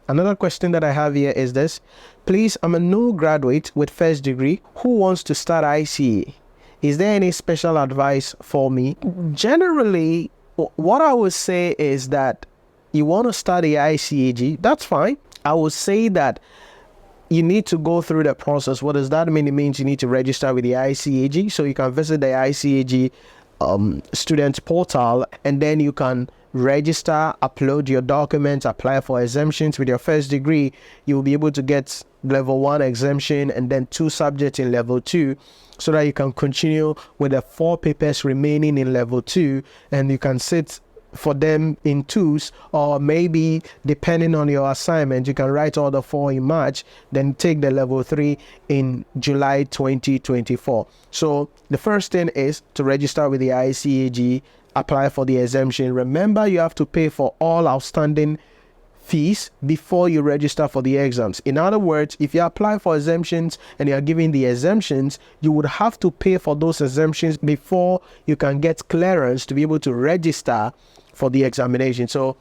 Another question that I have here is this. Please, I'm a new graduate with first degree who wants to start ICA. Is there any special advice for me? Generally, what I would say is that you want to study ICAG, that's fine. I would say that you need to go through the process. What does that mean? It means you need to register with the ICAG. So you can visit the ICAG student portal, and then you can register, upload your documents, apply for exemptions. With your first degree, you will be able to get level 1 exemption and then 2 subjects in level 2, so that you can continue with the 4 papers remaining in level 2, and you can sit for them in 2s, or maybe depending on your assignment, you can write all the 4 in March, then take the level 3 in July 2024. So the first thing is to register with the ICAG, apply for the exemption. Remember, you have to pay for all outstanding fees before you register for the exams. In other words, if you apply for exemptions and you are given the exemptions, you would have to pay for those exemptions before you can get clearance to be able to register for the examination. So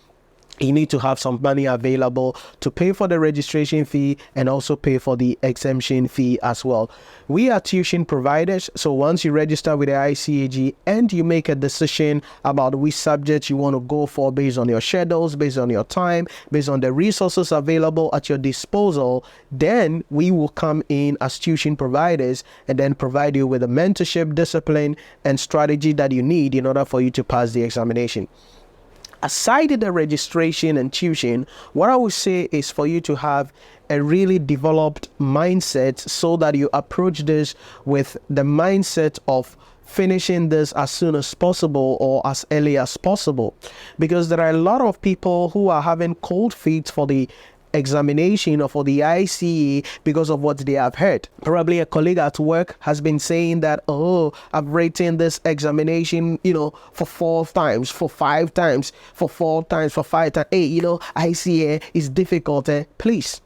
you need to have some money available to pay for the registration fee and also pay for the exemption fee as well. We are tuition providers, so once you register with the ICAG and you make a decision about which subject you want to go for based on your schedules, based on your time, based on the resources available at your disposal, then we will come in as tuition providers and then provide you with the mentorship, discipline, and strategy that you need in order for you to pass the examination. Aside the registration and tuition, what I would say is for you to have a really developed mindset, so that you approach this with the mindset of finishing this as soon as possible or as early as possible, because there are a lot of people who are having cold feet for the examination or for the ICA because of what they have heard. Probably a colleague at work has been saying that, oh, I've written this examination, for 4 times, for 5 times, for 4 times, for 5 times. Hey, ICA is difficult. Please,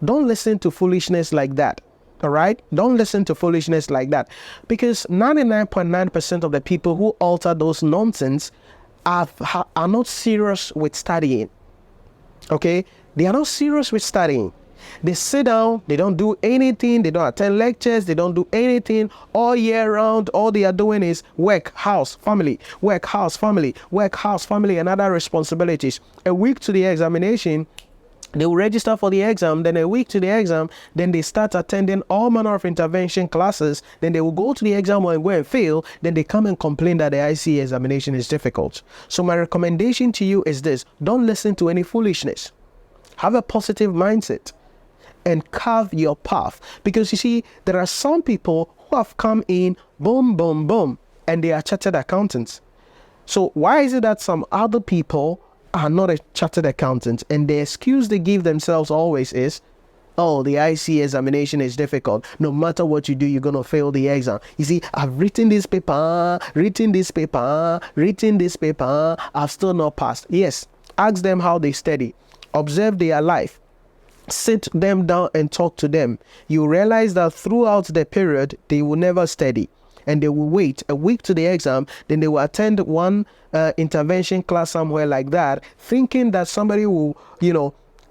don't listen to foolishness like that. All right? Don't listen to foolishness like that, because 99.9% of the people who utter those nonsense are not serious with studying. Okay? They are not serious with studying. They sit down, they don't do anything, they don't attend lectures, they don't do anything all year round. All they are doing is work, house, family, work, house, family, work, house, family, and other responsibilities. A week to the examination, they will register for the exam, then a week to the exam, then they start attending all manner of intervention classes, then they will go to the exam and go and fail, then they come and complain that the ICA examination is difficult. So my recommendation to you is this: don't listen to any foolishness. Have a positive mindset and carve your path, because you see, there are some people who have come in, boom, boom, boom, and they are chartered accountants. So why is it that some other people are not a chartered accountant, and the excuse they give themselves always is, oh, the ICA examination is difficult. No matter what you do, you're going to fail the exam. You see, I've written this paper, I've still not passed. Yes, ask them how they study. Observe their life. Sit them down and talk to them. You realize that throughout the period, they will never study, and they will wait a week to the exam, then they will attend one intervention class somewhere like that, thinking that somebody will,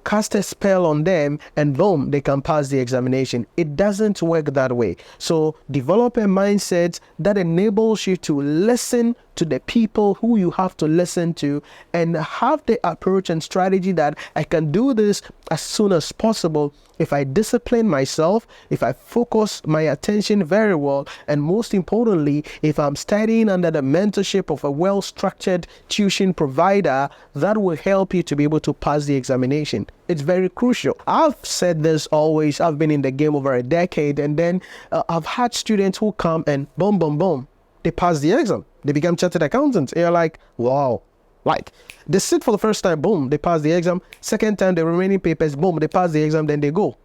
cast a spell on them and boom, they can pass the examination. It doesn't work that way. So develop a mindset that enables you to listen to the people who you have to listen to, and have the approach and strategy that I can do this as soon as possible if I discipline myself, if I focus my attention very well, and most importantly, if I'm studying under the mentorship of a well-structured tuition provider that will help you to be able to pass the examination. It's very crucial. I've said this always. I've been in the game over a decade, and then I've had students who come and boom, boom, boom, they pass the exam. They become chartered accountants. And you're like, wow. Like, they sit for the first time, boom, they pass the exam. Second time, the remaining papers, boom, they pass the exam, then they go.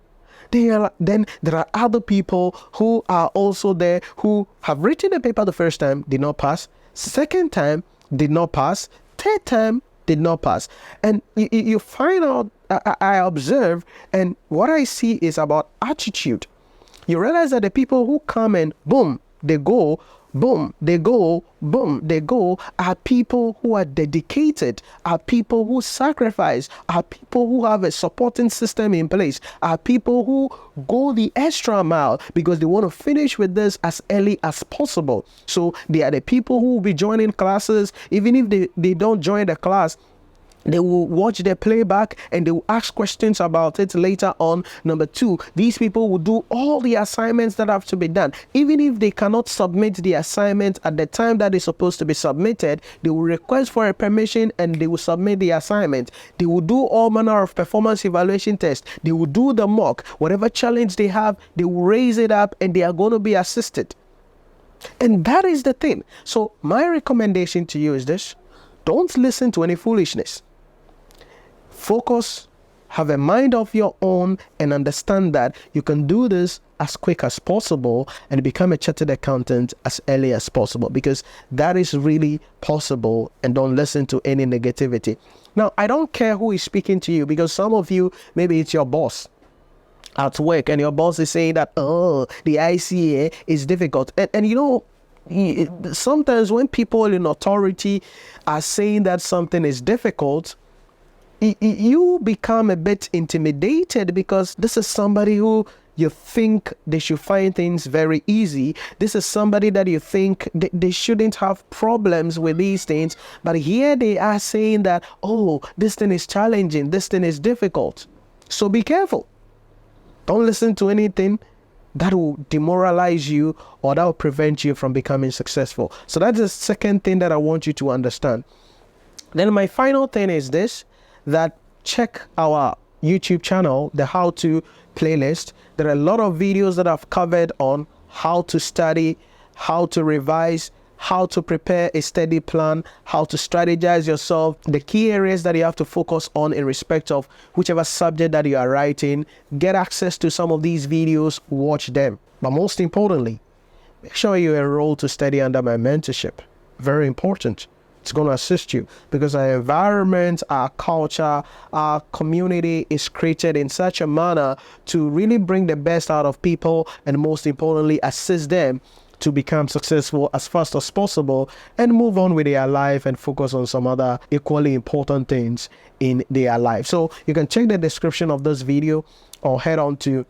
Then there are other people who are also there who have written the paper the first time, did not pass. Second time, did not pass. Third time, did not pass. And you find out, I observe, and what I see is about attitude. You realize that the people who come and boom, they go, boom, they go, boom, they go, are people who are dedicated, are people who sacrifice, are people who have a supporting system in place, are people who go the extra mile because they want to finish with this as early as possible. So they are the people who will be joining classes. Even if they don't join the class, they will watch the playback and they will ask questions about it later on. Number two, these people will do all the assignments that have to be done. Even if they cannot submit the assignment at the time that is supposed to be submitted, they will request for a permission and they will submit the assignment. They will do all manner of performance evaluation tests. They will do the mock. Whatever challenge they have, they will raise it up and they are going to be assisted. And that is the thing. So my recommendation to you is this: don't listen to any foolishness. Focus, have a mind of your own, and understand that you can do this as quick as possible and become a chartered accountant as early as possible, because that is really possible. And don't listen to any negativity. Now, I don't care who is speaking to you, because some of you, maybe it's your boss at work and your boss is saying that, oh, the ICA is difficult. And you know, sometimes when people in authority are saying that something is difficult, you become a bit intimidated, because this is somebody who you think they should find things very easy. This is somebody that you think they shouldn't have problems with these things. But here they are saying that, oh, this thing is challenging, this thing is difficult. So be careful. Don't listen to anything that will demoralize you or that will prevent you from becoming successful. So that's the second thing that I want you to understand. Then my final thing is this: that check our YouTube channel, the How To playlist. There are a lot of videos that I've covered on how to study, how to revise, how to prepare a study plan, how to strategize yourself, the key areas that you have to focus on in respect of whichever subject that you are writing. Get access to some of these videos, watch them. But most importantly, make sure you enroll to study under my mentorship. Very important. It's going to assist you, because our environment, our culture, our community is created in such a manner to really bring the best out of people, and most importantly, assist them to become successful as fast as possible and move on with their life and focus on some other equally important things in their life. So you can check the description of this video or head on to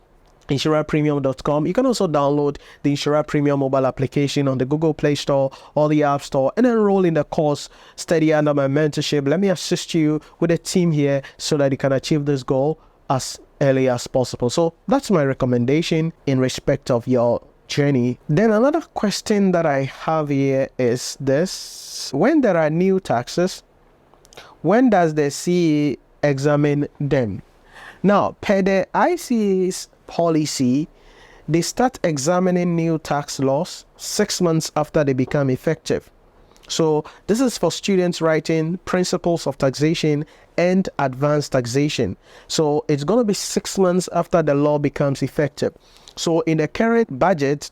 NhyiraPremium.com. You can also download the Nhyira Premium mobile application on the Google Play Store or the App Store and enroll in the course Study Under My Mentorship. Let me assist you with a team here so that you can achieve this goal as early as possible. So that's my recommendation in respect of your journey. Then another question that I have here is this: when there are new taxes, when does the CA examine them? Now, per the ICA's policy, they start examining new tax laws 6 months after they become effective. So this is for students writing principles of taxation and advanced taxation. So it's going to be 6 months after the law becomes effective. So in the current budget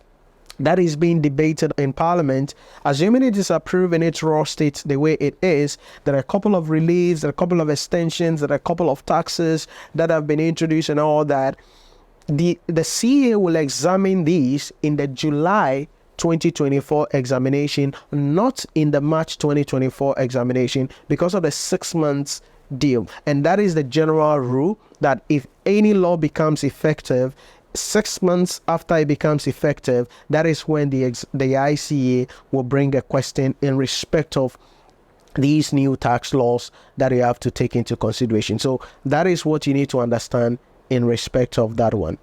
that is being debated in Parliament, assuming it is approved in its raw state the way it is, there are a couple of reliefs, there are a couple of extensions, there are a couple of taxes that have been introduced and all that. The CA will examine these in the July 2024 examination, not in the March 2024 examination, because of the 6 months deal. And that is the general rule, that if any law becomes effective 6 months after it becomes effective, that is when the ICA will bring a question in respect of these new tax laws that you have to take into consideration. So that is what you need to understand in respect of that one.